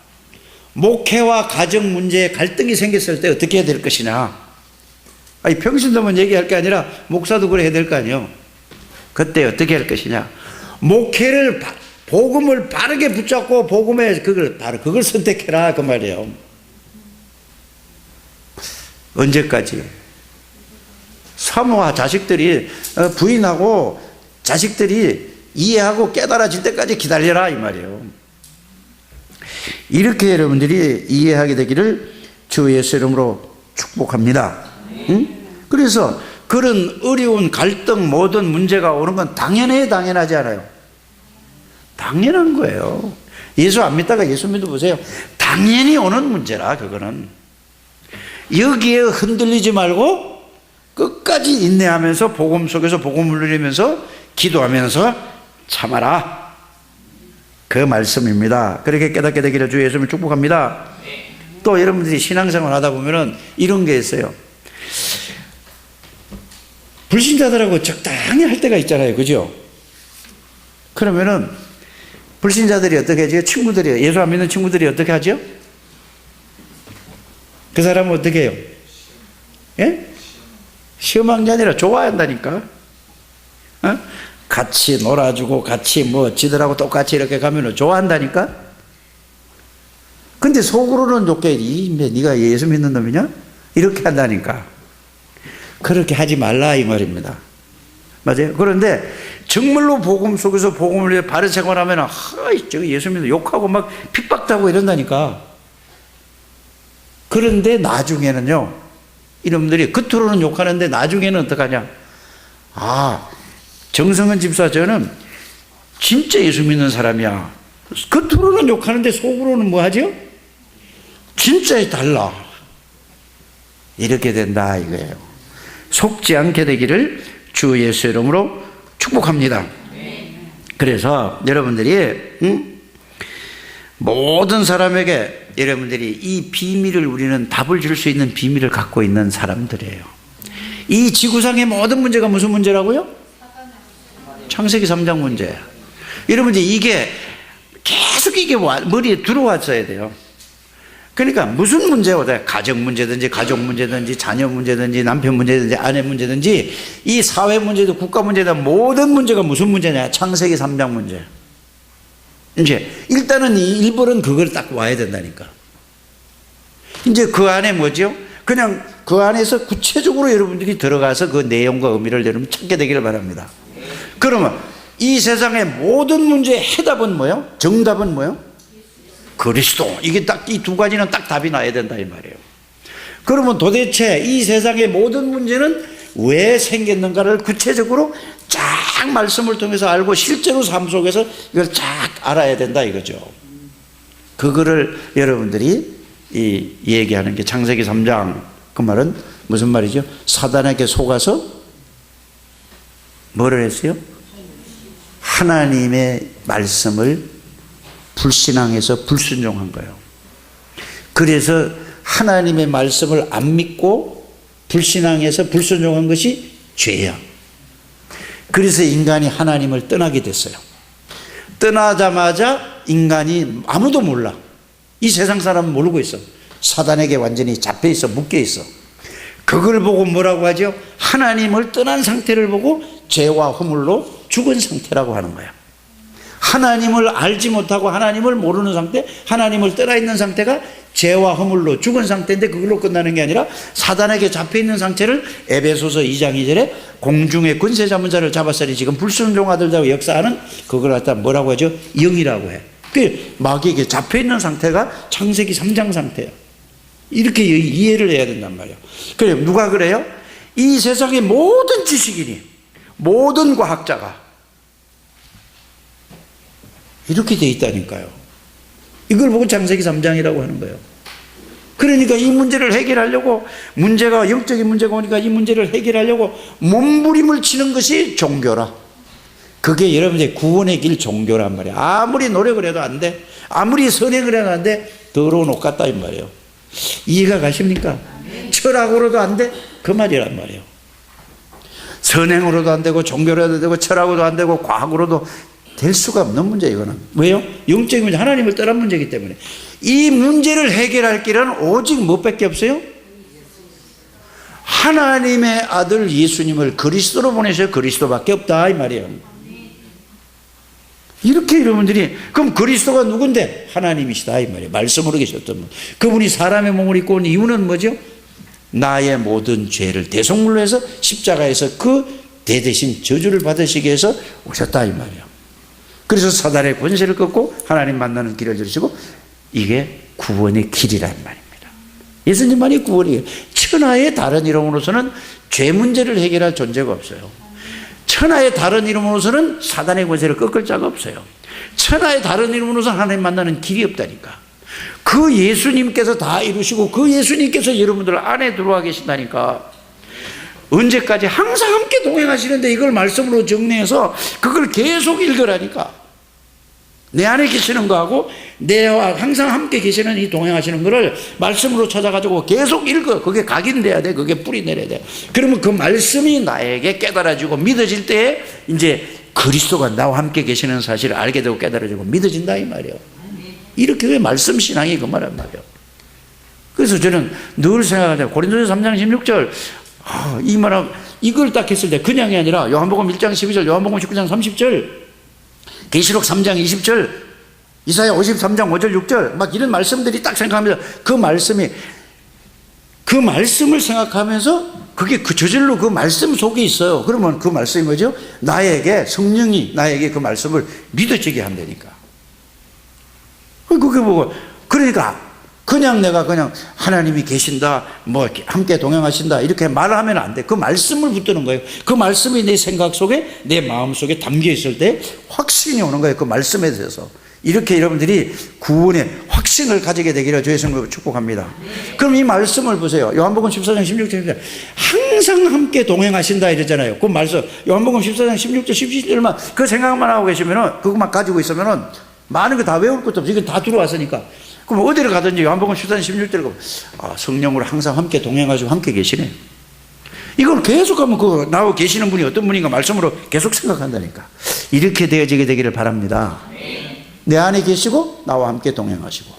목회와 가정 문제에 갈등이 생겼을 때 어떻게 해야 될 것이냐. 아니 평신도만 얘기할 게 아니라 목사도 그래 해야 될 거 아니에요. 그때 어떻게 할 것이냐. 목회를 복음을 바르게 붙잡고 복음에 그걸 선택해라 그 말이에요. 언제까지? 사모와 자식들이 부인하고 자식들이 이해하고 깨달아질 때까지 기다려라 이 말이에요. 이렇게 여러분들이 이해하게 되기를 주 예수 이름으로 축복합니다. 응? 그래서 그런 어려운 갈등 모든 문제가 오는 건 당연하지 않아요. 당연한 거예요. 예수 안 믿다가 예수 믿어보세요. 당연히 오는 문제라 그거는. 여기에 흔들리지 말고 끝까지 인내하면서 복음 속에서 복음을 누리면서 기도하면서 참아라. 그 말씀입니다. 그렇게 깨닫게 되기를 주 예수님을 축복합니다. 또 여러분들이 신앙생활 하다 보면은 이런 게 있어요. 불신자들하고 적당히 할 때가 있잖아요. 그죠? 그러면은 불신자들이 어떻게 하죠? 친구들이, 예수 안 믿는 친구들이 어떻게 하죠? 그 사람은 어떻게 해요? 예? 시험한 게 아니라 좋아한다니까. 어? 같이 놀아주고 같이 뭐 지들하고 똑같이 이렇게 가면 좋아한다니까. 근데 속으로는 좋게 네가 예수 믿는 놈이냐? 이렇게 한다니까. 그렇게 하지 말라 이 말입니다. 맞아요? 그런데 정말로 복음 속에서 복음을 바른 생활하면 저거 예수 믿는 욕하고 막 핍박하고 이런다니까. 그런데 나중에는요, 이놈들이 겉으로는 욕하는데 나중에는 어떡하냐. 정성은 집사 저는 진짜 예수 믿는 사람이야. 겉으로는 욕하는데 속으로는 뭐 하죠? 진짜에 달라. 이렇게 된다 이거예요. 속지 않게 되기를 주 예수 이름으로 축복합니다. 그래서 여러분들이 모든 사람에게 여러분들이 이 비밀을, 우리는 답을 줄 수 있는 비밀을 갖고 있는 사람들이에요. 이 지구상의 모든 문제가 무슨 문제라고요? 창세기 3장 문제예요. 여러분들이 이게 계속 이게 머리에 들어왔어야 돼요. 그러니까 무슨 문제가 돼? 가정 문제든지 가족 문제든지 자녀 문제든지 남편 문제든지 아내 문제든지 이 사회 문제도 국가 문제다, 모든 문제가 무슨 문제냐? 창세기 3장 문제. 이제 일단은 이 1번은 그걸 딱 와야 된다니까. 이제 그 안에 뭐죠? 그냥 그 안에서 구체적으로 여러분들이 들어가서 그 내용과 의미를 여러분 찾게 되기를 바랍니다. 그러면 이 세상의 모든 문제의 해답은 뭐예요? 정답은 뭐예요? 그리스도. 이게 딱 이 두 가지는 딱 답이 나야 된다 이 말이에요. 그러면 도대체 이 세상의 모든 문제는 왜 생겼는가를 구체적으로 쫙 말씀을 통해서 알고 실제로 삶 속에서 이걸 쫙 알아야 된다 이거죠. 그거를 여러분들이 얘기하는 게 창세기 3장, 그 말은 무슨 말이죠? 사단에게 속아서 뭐를 했어요? 하나님의 말씀을 불신앙해서 불순종한 거예요. 그래서 하나님의 말씀을 안 믿고 불신앙해서 불순종한 것이 죄야. 그래서 인간이 하나님을 떠나게 됐어요. 떠나자마자 인간이 아무도 몰라. 이 세상 사람은 모르고 있어. 사단에게 완전히 잡혀 있어, 묶여 있어. 그걸 보고 뭐라고 하죠? 하나님을 떠난 상태를 보고 죄와 허물로 죽은 상태라고 하는 거야. 하나님을 알지 못하고 하나님을 모르는 상태, 하나님을 떠나 있는 상태가 죄와 허물로 죽은 상태인데 그걸로 끝나는 게 아니라 사단에게 잡혀 있는 상태를 에베소서 2장 2절에 공중의 권세 잡은 자를 잡았으니 지금 불순종하들다고 역사하는 그걸 갖다 뭐라고 하죠? 영이라고 해. 그 마귀에게 잡혀 있는 상태가 창세기 3장 상태야. 이렇게 이해를 해야 된단 말이야. 그래, 누가 그래요? 이 세상의 모든 지식인이, 모든 과학자가 이렇게 돼 있다니까요. 이걸 보고 창세기 3장이라고 하는 거예요. 그러니까 이 문제를 해결하려고, 문제가 영적인 문제가 오니까 이 문제를 해결하려고 몸부림을 치는 것이 종교라. 그게 여러분들의 구원의 길 종교란 말이에요. 아무리 노력을 해도 안 돼. 아무리 선행을 해도 안 돼. 더러운 옷 같다 이 말이에요. 이해가 가십니까? 철학으로도 안 돼. 그 말이란 말이에요. 선행으로도 안 되고 종교로도 안 되고 철학으로도 안 되고 과학으로도 될 수가 없는 문제예요. 이거는 왜요? 영적인 문제, 하나님을 떠난 문제이기 때문에. 이 문제를 해결할 길은 오직 무엇밖에 없어요? 하나님의 아들 예수님을 그리스도로 보내셔. 그리스도밖에 없다 이 말이에요. 이렇게 여러분들이, 그럼 그리스도가 누군데? 하나님이시다 이 말이에요. 말씀으로 계셨던 분. 그분이 사람의 몸을 입고 온 이유는 뭐죠? 나의 모든 죄를 대속물로 해서 십자가에서 그 대대신 저주를 받으시기 위해서 오셨다 이 말이에요. 그래서 사단의 권세를 꺾고 하나님 만나는 길을 열으시고, 이게 구원의 길이란 말입니다. 예수님만이 구원이에요. 천하의 다른 이름으로서는 죄 문제를 해결할 존재가 없어요. 천하의 다른 이름으로서는 사단의 권세를 꺾을 자가 없어요. 천하의 다른 이름으로서는 하나님 만나는 길이 없다니까. 그 예수님께서 다 이루시고 그 예수님께서 여러분들 안에 들어와 계신다니까. 언제까지? 항상 함께 동행하시는데 이걸 말씀으로 정리해서 그걸 계속 읽으라니까. 내 안에 계시는 거하고 내와 항상 함께 계시는 이 동행하시는 거를 말씀으로 찾아가지고 계속 읽어. 그게 각인돼야 돼. 그게 뿌리 내려야 돼. 그러면 그 말씀이 나에게 깨달아지고 믿어질 때에 이제 그리스도가 나와 함께 계시는 사실을 알게 되고 깨달아지고 믿어진다 이 말이에요. 이렇게 왜 말씀 신앙이 그 말란 말이에요. 그래서 저는 늘 생각하잖아요. 고린도서 3장 16절 이 말은 이걸 딱 했을 때 그냥이 아니라 요한복음 1장 12절, 요한복음 19장 30절, 계시록 3장 20절, 이사야 53장 5절 6절 막 이런 말씀들이 딱 생각하면서 그 말씀을 생각하면서 그게 저절로 그 말씀 속에 있어요. 그러면 그 말씀이 뭐죠? 나에게 성령이 나에게 그 말씀을 믿어지게 한다니까. 그게 보고 그러니까 그냥 내가 그냥 하나님이 계신다, 뭐 함께 동행하신다 이렇게 말하면 안 돼. 그 말씀을 붙드는 거예요. 그 말씀이 내 생각 속에, 내 마음 속에 담겨 있을 때 확신이 오는 거예요. 그 말씀에 대해서. 이렇게 여러분들이 구원의 확신을 가지게 되기를 주의 성도로 축복합니다. 그럼 이 말씀을 보세요. 요한복음 14장 16절 항상 함께 동행하신다 이랬잖아요. 그 말씀 요한복음 14장 16절 17절만 그 생각만 하고 계시면은, 그것만 가지고 있으면은 많은 거 다 외울 것도 없어. 이건 다 들어왔으니까. 그럼 어디를 가든지 요한복음 14장 16절 성령으로 항상 함께 동행하시고 함께 계시네. 이걸 계속하면 그 나와 계시는 분이 어떤 분인가 말씀으로 계속 생각한다니까. 이렇게 되어지게 되기를 바랍니다. 내 안에 계시고 나와 함께 동행하시고.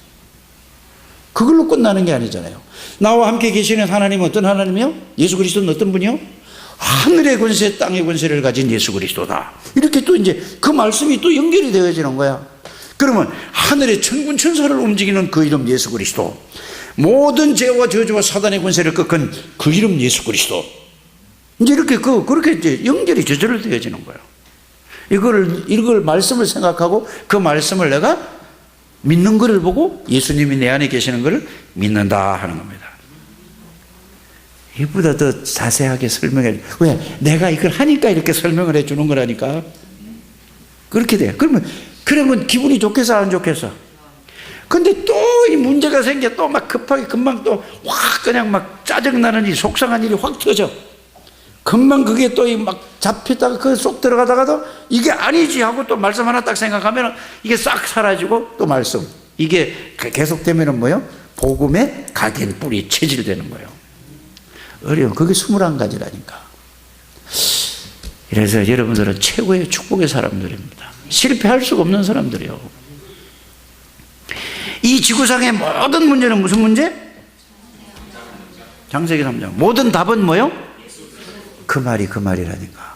그걸로 끝나는 게 아니잖아요. 나와 함께 계시는 하나님은 어떤 하나님이요? 예수 그리스도는 어떤 분이요? 하늘의 권세, 땅의 권세를 가진 예수 그리스도다. 이렇게 또 이제 그 말씀이 또 연결이 되어지는 거야. 그러면 하늘의 천군 천사를 움직이는 그 이름 예수 그리스도, 모든 죄와 저주와 사단의 권세를 꺾은 그 이름 예수 그리스도. 이제 이렇게 그렇게 이제 연결이 저절로 되어지는 거예요. 이걸 말씀을 생각하고 그 말씀을 내가 믿는 것을 보고 예수님이 내 안에 계시는 것을 믿는다 하는 겁니다. 이보다 더 자세하게 설명해. 왜? 내가 이걸 하니까 이렇게 설명을 해 주는 거라니까. 그렇게 돼요. 그러면 기분이 좋겠어, 안 좋겠어? 근데 또 이 문제가 생겨. 또 막 급하게 금방 또 확 그냥 막 짜증나는 일, 속상한 일이 확 터져. 금방 그게 또 막 잡혔다가 그 쏙 들어가다가도 이게 아니지 하고 또 말씀 하나 딱 생각하면 이게 싹 사라지고 또 말씀. 이게 계속되면은 뭐요? 복음의 각인 뿌리 체질되는 거예요. 어려워. 그게 21가지라니까. 그래서 여러분들은 최고의 축복의 사람들입니다. 실패할 수가 없는 사람들이요. 이 지구상의 모든 문제는 무슨 문제? 창세기 3장. 모든 답은 뭐요? 그 말이라니까.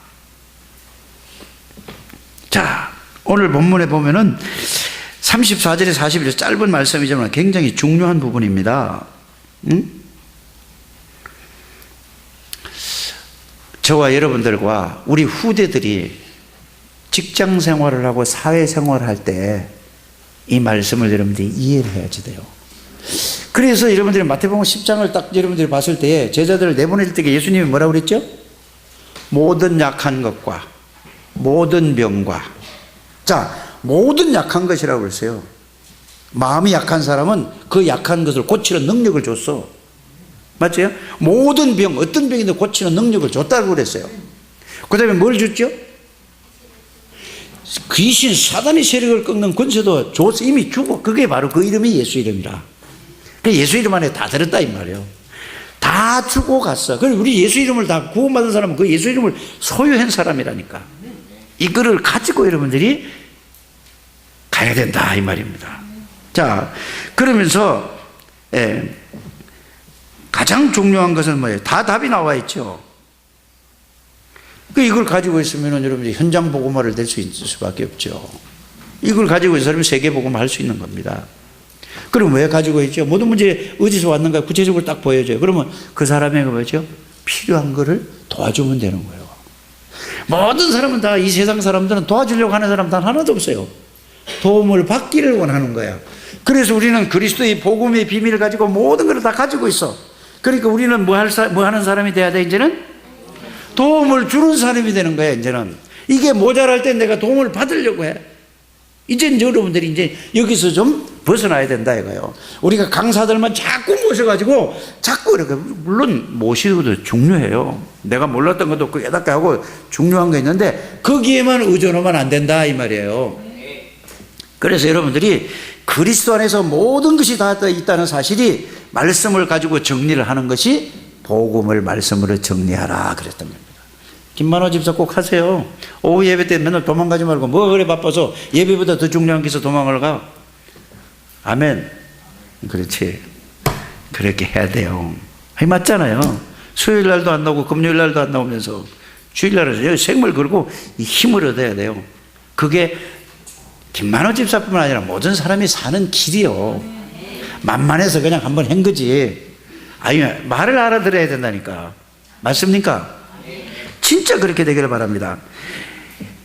자, 오늘 본문에 보면은 34절에 41절 짧은 말씀이지만 굉장히 중요한 부분입니다. 저와 여러분들과 우리 후대들이 직장 생활을 하고 사회 생활을 할 때 이 말씀을 여러분들이 이해를 해야지 돼요. 그래서 여러분들이 마태복음 10장을 딱 여러분들이 봤을 때 제자들을 내보낼 때 예수님이 뭐라고 그랬죠? 모든 약한 것과 모든 병과, 자, 모든 약한 것이라고 그랬어요. 마음이 약한 사람은 그 약한 것을 고치는 능력을 줬어. 맞죠? 모든 병, 어떤 병인데 고치는 능력을 줬다고 그랬어요. 그 다음에 뭘 줬죠? 귀신, 사단의 세력을 꺾는 권세도 줬어. 이미 주고. 그게 바로 그 이름이 예수 이름이라. 예수 이름 안에 다 들었다 이 말이에요. 다 주고 갔어. 그리고 우리 예수 이름을 다 구원받은 사람은 그 예수 이름을 소유한 사람이라니까. 이거를 가지고 여러분들이 가야 된다 이 말입니다. 자, 그러면서 가장 중요한 것은 뭐예요? 다 답이 나와 있죠. 이걸 가지고 있으면 여러분들이 현장 복음화를 될 수 있을 수밖에 없죠. 이걸 가지고 있는 사람이 세계 복음화 할 수 있는 겁니다. 그럼 왜 가지고 있죠? 모든 문제 어디서 왔는가 구체적으로 딱 보여줘요. 그러면 그 사람에게 뭐죠? 필요한 거를 도와주면 되는 거예요. 모든 사람은 다, 이 세상 사람들은 도와주려고 하는 사람 단 하나도 없어요. 도움을 받기를 원하는 거야. 그래서 우리는 그리스도의 복음의 비밀을 가지고 모든 걸 다 가지고 있어. 그러니까 우리는 뭐 하는 사람이 돼야 돼? 이제는 도움을 주는 사람이 되는 거야. 이제는 이게 모자랄 때 내가 도움을 받으려고 해. 이제 여러분들이 이제 여기서 좀 벗어나야 된다 이거예요. 우리가 강사들만 자꾸 모셔가지고 자꾸 이렇게, 물론 모시고도 중요해요. 내가 몰랐던 것도 깨닫게 하고 중요한 거 있는데 거기에만 의존하면 안 된다 이 말이에요. 그래서 여러분들이 그리스도 안에서 모든 것이 다 있다는 사실이 말씀을 가지고 정리를 하는 것이 복음을 말씀으로 정리하라 그랬던 겁니다. 김만호 집사 꼭 하세요. 오후 예배 때 맨날 도망가지 말고 뭐 그래 바빠서 예배보다 더 중요한 게 있어 도망을 가. 아멘. 그렇지. 그렇게 해야 돼요. 맞잖아요. 수요일 날도 안 나오고 금요일 날도 안 나오면서 주일날은 생물 걸고 힘을 얻어야 돼요. 그게 김만호 집사뿐만 아니라 모든 사람이 사는 길이요. 만만해서 그냥 한번 한 거지. 아니, 말을 알아들어야 된다니까. 맞습니까? 진짜 그렇게 되기를 바랍니다.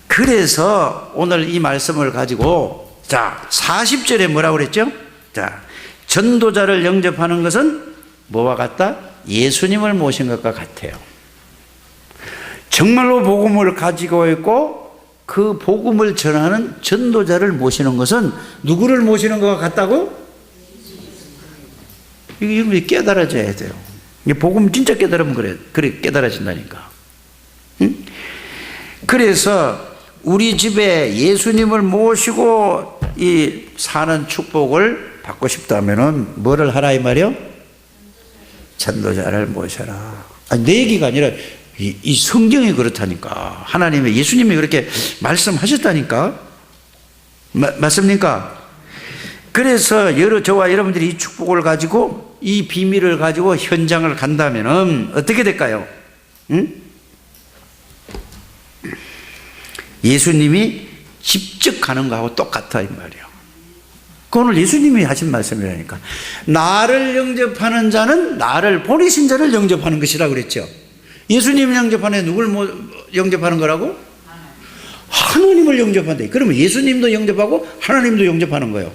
그래서 오늘 이 말씀을 가지고, 자, 40절에 뭐라고 그랬죠? 자, 전도자를 영접하는 것은 뭐와 같다? 예수님을 모신 것과 같아요. 정말로 복음을 가지고 있고 그 복음을 전하는 전도자를 모시는 것은 누구를 모시는 것과 같다고? 이거 깨달아져야 돼요. 복음 진짜 깨달으면 그래 깨달아진다니까. 응? 그래서 우리 집에 예수님을 모시고 이 사는 축복을 받고 싶다면은 뭐를 하라 이 말이요? 전도자를 모셔라. 아니, 내 얘기가 아니라 이 성경이 그렇다니까. 하나님의 예수님이 그렇게 말씀하셨다니까. 맞습니까? 그래서 저와 여러분들이 이 축복을 가지고 이 비밀을 가지고 현장을 간다면은 어떻게 될까요? 응? 예수님이 직접 가는 거하고 똑같아 이 말이에요. 그 오늘 예수님이 하신 말씀이라니까. 나를 영접하는 자는 나를 보내신 자를 영접하는 것이라 그랬죠. 예수님을 영접하는 누굴 영접하는 거라고? 하나님을 영접한다. 그러면 예수님도 영접하고 하나님도 영접하는 거예요.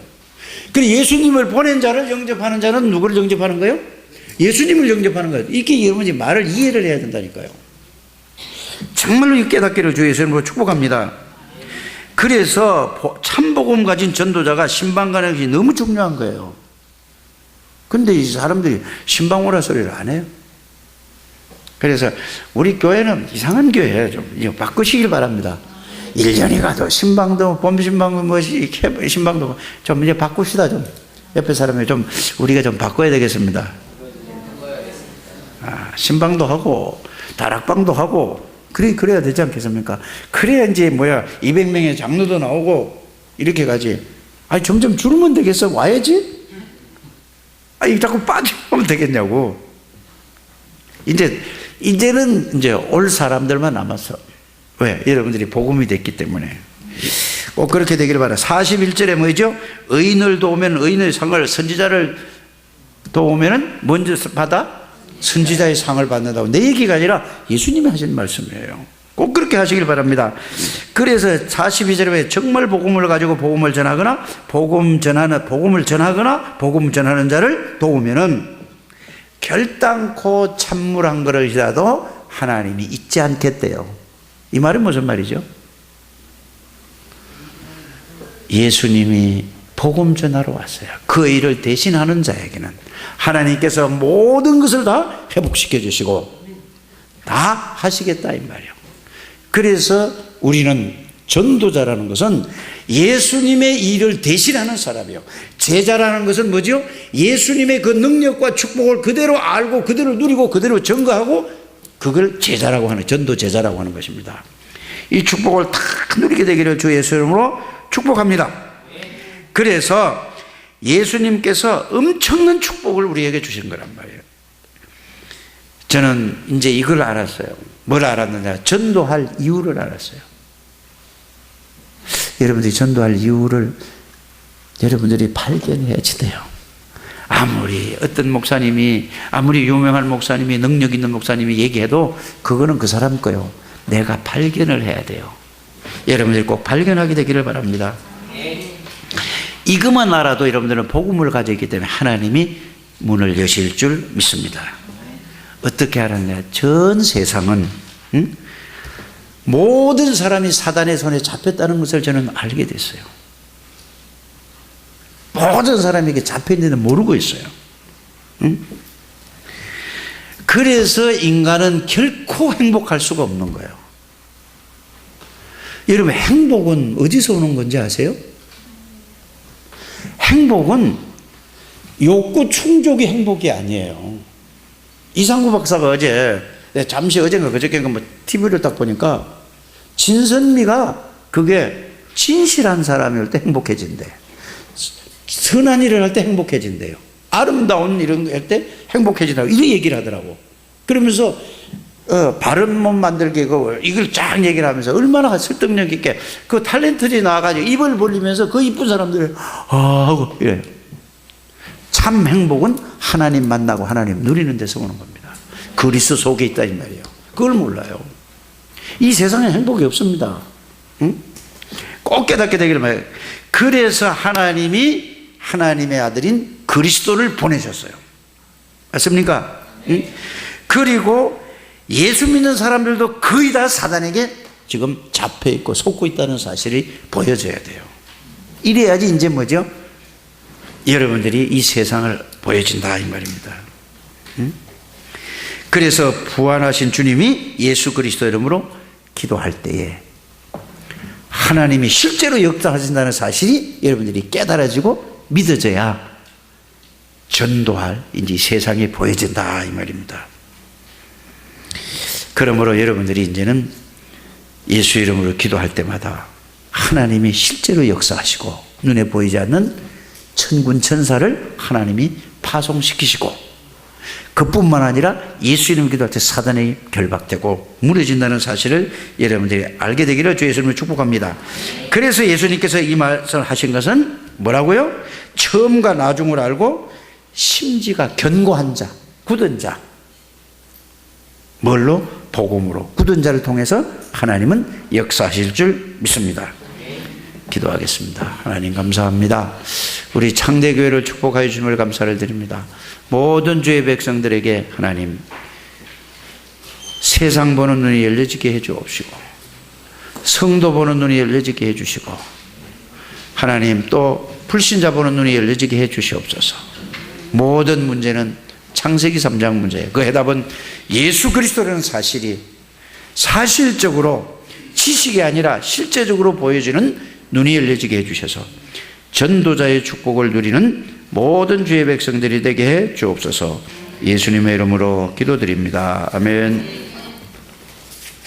그리고 예수님을 보낸 자를 영접하는 자는 누구를 영접하는 거예요? 예수님을 영접하는 거예요. 이렇게 여러분이 말을 이해를 해야 된다니까요. 정말로 이 깨닫기를 주 예수님으로 축복합니다. 그래서 참복음 가진 전도자가 신방 가는 것이 너무 중요한 거예요. 근데 이 사람들이 신방 오라 소리를 안 해요. 그래서 우리 교회는 이상한 교회예요. 좀 바꾸시길 바랍니다. 1년이 가도 신방도 봄 신방도 뭐지 신방도 좀 이제 바꿉시다. 좀 옆에 사람이 좀 우리가 좀 바꿔야 되겠습니다. 신방도 하고 다락방도 하고 그래야 되지 않겠습니까? 그래야 이제 200명의 장로도 나오고 이렇게 가지. 아니 점점 줄으면 되겠어? 와야지. 아니 자꾸 빠지면 되겠냐고. 이제는 올 사람들만 남았어. 왜? 여러분들이 복음이 됐기 때문에. 꼭 그렇게 되기를 바라. 41절에 뭐죠? 의인을 도우면 의인의 상을, 선지자를 도우면 먼저 받아 선지자의 상을 받는다고. 내 얘기가 아니라 예수님이 하신 말씀이에요. 꼭 그렇게 하시길 바랍니다. 그래서 42절에 정말 복음을 가지고 복음을 전하거나 복음을 전하는 자를 도우면은 결단코 찬물 한 그릇이라도 하나님이 잊지 않겠대요. 이 말은 무슨 말이죠? 예수님이 복음 전하러 왔어요. 그 일을 대신하는 자에게는 하나님께서 모든 것을 다 회복시켜 주시고 다 하시겠다 이 말이에요. 그래서 우리는 전도자라는 것은 예수님의 일을 대신하는 사람이에요. 제자라는 것은 뭐죠? 예수님의 그 능력과 축복을 그대로 알고 그대로 누리고 그대로 증거하고 그걸 제자라고 하는, 전도 제자라고 하는 것입니다. 이 축복을 다 누리게 되기를 주 예수 이름으로 축복합니다. 그래서 예수님께서 엄청난 축복을 우리에게 주신 거란 말이에요. 저는 이제 이걸 알았어요. 뭘 알았느냐? 전도할 이유를 알았어요. 여러분들이 전도할 이유를 여러분들이 발견해야지 돼요. 아무리 어떤 목사님이, 아무리 유명한 목사님이, 능력 있는 목사님이 얘기해도 그거는 그 사람 거요. 내가 발견을 해야 돼요. 여러분들이 꼭 발견하게 되기를 바랍니다. 이것만 알아도 여러분들은 복음을 가지고 있기 때문에 하나님이 문을 여실 줄 믿습니다. 어떻게 알았냐? 전 세상은 모든 사람이 사단의 손에 잡혔다는 것을 저는 알게 됐어요. 모든 사람에게 잡혀있는데 모르고 있어요. 그래서 인간은 결코 행복할 수가 없는 거예요. 여러분, 행복은 어디서 오는 건지 아세요? 행복은 욕구 충족이 행복이 아니에요. 이상구 박사가 잠시 어젠가 그저께인가 TV를 딱 보니까 진선미가 그게 진실한 사람일 때 행복해진대. 선한 일을 할 때 행복해진대요. 아름다운 일을 할 때 행복해진다고 이런 얘기를 하더라고. 그러면서 바른 몸 만들기 이걸 쫙 얘기를 하면서 얼마나 설득력 있게 그 탤런트들이 나와가지고 입을 벌리면서 그 이쁜 사람들이 하고 이래요. 참 행복은 하나님 만나고 하나님 누리는 데서 오는 겁니다. 그리스도 속에 있다 이 말이에요. 그걸 몰라요. 이 세상에 행복이 없습니다. 응? 꼭 깨닫게 되기를 바라요. 그래서 하나님이 하나님의 아들인 그리스도를 보내셨어요. 맞습니까? 그리고 예수 믿는 사람들도 거의 다 사단에게 지금 잡혀 있고 속고 있다는 사실이 보여져야 돼요. 이래야지 이제 뭐죠? 여러분들이 이 세상을 보여진다 이 말입니다. 그래서 부활하신 주님이 예수 그리스도 이름으로 기도할 때에 하나님이 실제로 역사하신다는 사실이 여러분들이 깨달아지고 믿어져야 전도할 이제 세상에 보여진다 이 말입니다. 그러므로 여러분들이 이제는 예수 이름으로 기도할 때마다 하나님이 실제로 역사하시고 눈에 보이지 않는 천군 천사를 하나님이 파송시키시고 그뿐만 아니라 예수 이름으로 기도할 때 사단이 결박되고 무너진다는 사실을 여러분들이 알게 되기를 주 예수님을 축복합니다. 그래서 예수님께서 이 말씀을 하신 것은 뭐라고요? 처음과 나중을 알고 심지가 견고한 자, 굳은 자, 뭘로? 복음으로 굳은 자를 통해서 하나님은 역사하실 줄 믿습니다. 기도하겠습니다. 하나님 감사합니다. 우리 창대교회를 축복하여 주심을 감사를 드립니다. 모든 주의 백성들에게 하나님 세상 보는 눈이 열려지게 해 주옵시고 성도 보는 눈이 열려지게 해 주시고 하나님 또 불신자 보는 눈이 열려지게 해 주시옵소서. 모든 문제는 창세기 3장 문제예요. 그 해답은 예수 그리스도라는 사실이 사실적으로 지식이 아니라 실제적으로 보여지는 눈이 열려지게 해 주셔서 전도자의 축복을 누리는 모든 주의 백성들이 되게 해 주옵소서. 예수님의 이름으로 기도드립니다. 아멘.